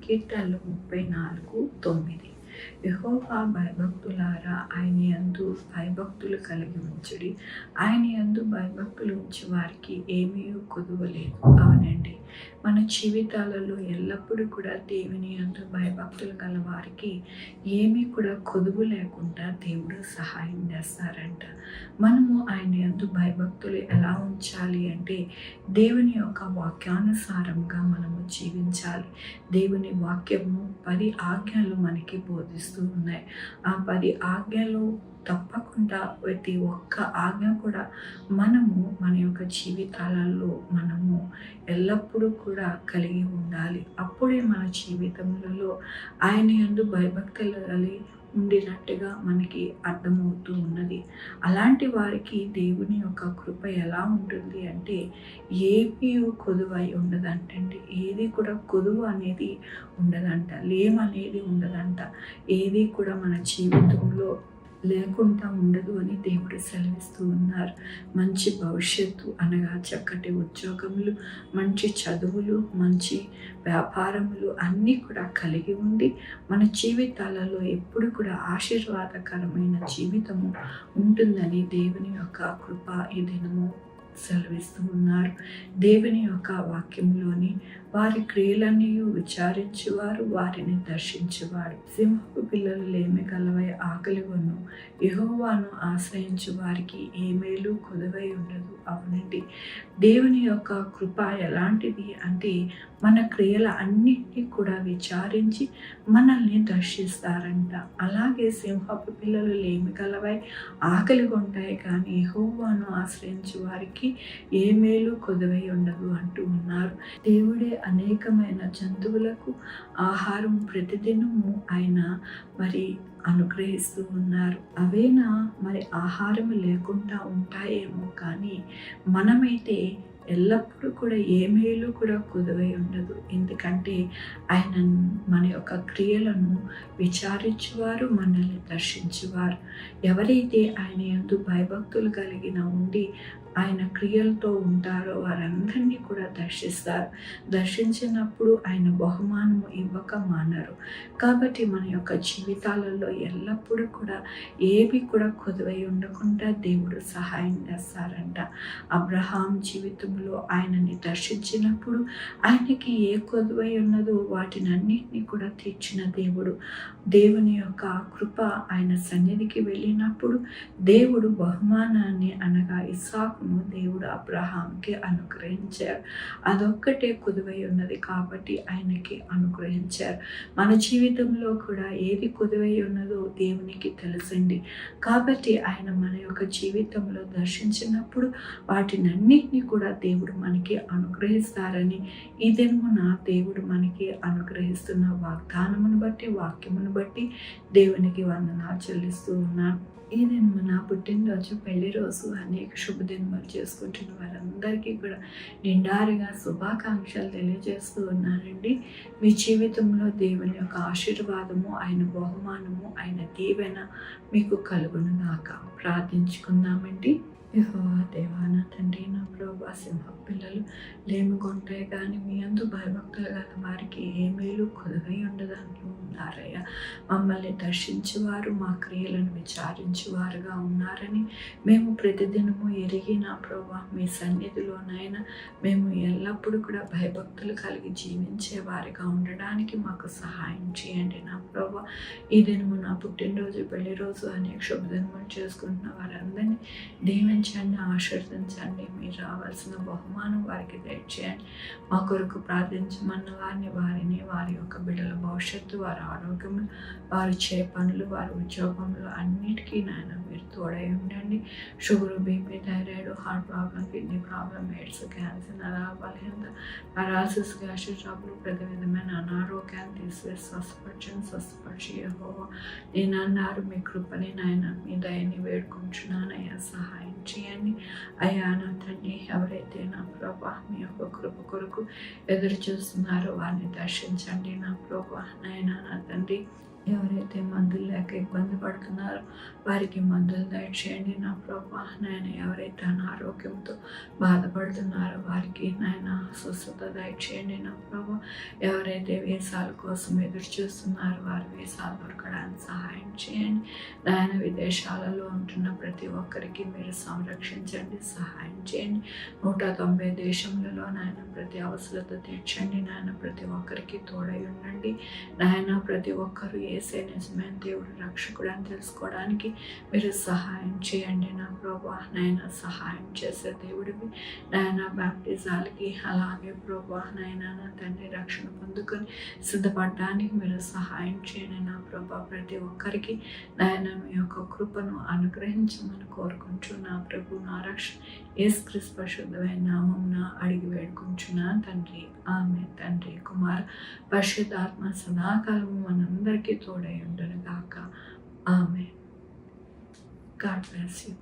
కీర్తనలు 34:9. యెహోవా భయభక్తులారా ఆయన యందు భయభక్తులు కలిగి ఉంచుడి. ఆయన యందు భయభక్తులు ఉంచే వారికి ఏమీ కొదువలేదు. అవునండి, మన జీవితాలలో ఎల్లప్పుడూ కూడా దేవుని యందు భయభక్తులు గల వారికి ఏమీ కూడా కొదువు లేకుండా దేవుడు సహాయం చేస్తారంట. మనము ఆయన యందు భయభక్తులు ఎలా ఉంచాలి అంటే దేవుని యొక్క వాక్యానుసారంగా మనము జీవించాలి. దేవుని వాక్యము 10 ఆజ్ఞలు మనకి బోధిస్తూ ఉన్నాయి. ఆ 10 ఆజ్ఞలు తప్పకుండా ప్రతి ఒక్క ఆజ్ఞ కూడా మనము మన యొక్క జీవితాలలో మనము ఎల్లప్పుడూ కూడా కలిగి ఉండాలి. అప్పుడే మన జీవితములలో ఆయన యందు భయభక్తులు కలిగి ఉండినట్టుగా మనకి అర్థమవుతూ ఉన్నది. అలాంటి వారికి దేవుని యొక్క కృప ఎలా ఉంటుంది అంటే ఏమీ కొదువై ఉండదంటండి. ఏది కూడా కొదువు అనేది ఉండదంట, లేమనేది ఉండదంట. ఏది కూడా మన జీవితంలో లేకుండా ఉండదు అని దేవుడు సెలవిస్తూ ఉన్నారు. మంచి భవిష్యత్తు అనగా చక్కటి ఉద్యోగములు, మంచి చదువులు, మంచి వ్యాపారములు అన్నీ కూడా కలిగి ఉండి మన జీవితాలలో ఎప్పుడు కూడా ఆశీర్వాదకరమైన జీవితము ఉంటుందని దేవుని యొక్క కృప ఈ దినము సెలవిస్తూ ఉన్నారు. దేవుని యొక్క వాక్యంలోని వారి క్రియలన్నీ విచారించువారు వారిని దర్శించువాడు. సింహపు పిల్లలు లేమి గలవై ఆకలి కొను, యెహోవాను ఆశ్రయించు వారికి ఏ మేలు కొదువై ఉండదు. అవునండి, దేవుని యొక్క కృప ఎలాంటిది అంటే మన క్రియల అన్నిటినీ కూడా విచారించి మనల్ని దర్శిస్తారంట. అలాగే సింహపు పిల్లలు లేమి గలవై ఆకలి కొంటాయి కానీ యెహోవాను ఆశ్రయించు వారికి ఏ మేలు కొదువై ఉండదు అంటూ ఉన్నారు. దేవుడే అనేకమైన జంతువులకు ఆహారం ప్రతిదినము ఆయన మరి అనుగ్రహిస్తూ ఉన్నారు. అవేనా మరి ఆహారం లేకుండా ఉంటాయేమో కానీ మనమైతే ఎల్లప్పుడూ కూడా ఏ మేలు కూడా కుదువై ఉండదు. ఎందుకంటే ఆయన మన యొక్క క్రియలను విచారించువారు, మనల్ని దర్శించువారు. ఎవరైతే ఆయన యందు భయభక్తులు కలిగిన ఉండి ఆయన క్రియలతో ఉంటారో వారందరినీ కూడా దర్శిస్తారు. దర్శించినప్పుడు ఆయన బహుమానము ఇవ్వక మానరు. కాబట్టి మన యొక్క జీవితాలలో ఎల్లప్పుడూ కూడా ఏవి కూడా కొదువై ఉండకుండా దేవుడు సహాయం చేస్తారంట. అబ్రహాం జీవితంలో ఆయనని దర్శించినప్పుడు ఆయనకి ఏ కొదువై ఉన్నదో వాటిని అన్నిటినీ కూడా తీర్చిన దేవుడు. దేవుని యొక్క కృప ఆయన సన్నిధికి వెళ్ళినప్పుడు దేవుడు బహుమానాన్ని అనగా ఇస్సాకును దేవుడు అబ్రహాంకి అనుగ్రహించారు. అదొక్కటే కొదువై ఉన్నది కాబట్టి ఆయనకి అనుగ్రహించారు. మన జీవితంలో కూడా ఏది కొదువై ఉన్నదో దేవునికి తెలుసండి. కాబట్టి ఆయన మన యొక్క జీవితంలో దర్శించినప్పుడు వాటినన్నిటినీ కూడా దేవుడు మనకి అనుగ్రహిస్తారని ఈ దినమున దేవుడు మనకి అనుగ్రహిస్తున్న వాగ్దానమును బట్టి వాక్యమును బట్టి దేవునికి వందనాలు చెల్లిస్తూ ఉన్నాను. ఈ దినమున పుట్టినరోజు, పెళ్లి రోజు అనేక శుభదినములు చేసుకుంటున్న వారందరికీ కూడా నిండారుగా శుభాకాంక్షలు తెలియజేస్తూ ఉన్నానండి. మీ జీవితంలో దేవుని యొక్క ఆశీర్వాదము, ఆయన బహుమానము, ఆయన దీవెన మీకు కలుగును గాక. ప్రార్థించుకుందామండి. యెహోవా దేవా, నా తండ్రి, నా ప్రభువా, సింహ పిల్లలు లేమిగొంటాయి కానీ మీ అందు భయభక్తులు గల వారికి ఏ మేలు కొదువై ఉండదంటూ ఉన్నారయ్యా. మమ్మల్ని దర్శించేవారు, మా క్రియలను విచారించేవారుగా ఉన్నారని మేము ప్రతిదినము ఎరిగి నా ప్రభువా మీ సన్నిధిలోనైనా మేము ఎల్లప్పుడూ కూడా భయభక్తులు కలిగి జీవించే వారిగా ఉండడానికి మాకు సహాయం చేయండి నా ప్రభువా. ఈ దినము నా పుట్టినరోజు, పెళ్లి రోజు అనేక శుభదినములు చేసుకుంటున్న వారందరినీ దీవించండి, ఆశీర్వదించండి. మీరు రావాల్సిన బహుమానం వారికి దయచేయండి. మా కొరకు ప్రార్థించమన్న వారిని వారి యొక్క బిడ్డల భవిష్యత్తు, వారి ఆరోగ్యము, వారు చే పనులు, వారి ఉద్యోగంలో అన్నిటికీ నాయన మీరు తోడై ఉండండి. Sugar, BP, thyroid, heart problem, kidney problem, AIDS, cancer, బలహీనత, పారాలసిస్, గ్యాస్ట్రిక్ ట్రబుల్, ప్రతి విధమైన అనారోగ్యాన్ని తీసివేసి స్వస్థపరిచి యెహోవా నేను అన్నారు మీ కృపని నాయన మీ దయని వేడుకుంటున్నానయ్యా. సహాయం చేయండి అయ్యా. నా తండ్రి, ఎవరైతే నా ప్రభా మీ యొక్క కృప కొరకు ఎదురు చూస్తున్నారో వారిని దర్శించండి నా ప్రభా. నాయన నా తండ్రి, ఎవరైతే మందులు లేక ఇబ్బంది పడుతున్నారో వారికి మందులు దయచేయండి నా ప్రభా. నాయన ఎవరైతే అనారోగ్యంతో బాధపడుతున్నారో వారికి నాయన స్వస్థత దయచేయండి నా ప్రభా. ఎవరైతే వీసాల కోసం ఎదురు చూస్తున్నారో వారి వీసాలు దొరకడానికి సహాయం చేయండి నాయన. విదేశాలలో ఉంటున్న ప్రతి ఒక్కరికి మీరు సంరక్షించండి, సహాయం చేయండి. 190 దేశములలో నాయన ప్రతి అవసరత తీర్చండి నాయన. ప్రతి ఒక్కరికి తోడై ఉండండి నాయన. ప్రతి ఒక్కరు యేసే నిజమైన దేవుడు రక్షకుడు అని తెలుసుకోవడానికి మీరు సహాయం చేయండి నా ప్రభా. నాయన సహాయం చేసే దేవుడివి నాయన. బ్యాప్టిజాలకి అలాగే ప్రభా నాయన నా తండ్రి రక్షణ పొందుకొని సిద్ధపడడానికి మీరు సహాయం చేయండి నా ప్రభా. ప్రతి ఒక్కరికి నాయన మీ యొక్క కృపను అనుగ్రహించమని కోరుకుంటూ నా ప్రభు నా రక్షణ యేసుక్రీస్తు పరిశుద్ధమైన నామమున అడిగి వేడుకుంటున్నా తండ్రి. ఆమె తండ్రి కుమార పరిశుద్ధాత్మ సదాకాలము మనందరికీ తోడై ఉండును గాక. ఆమె. God bless you.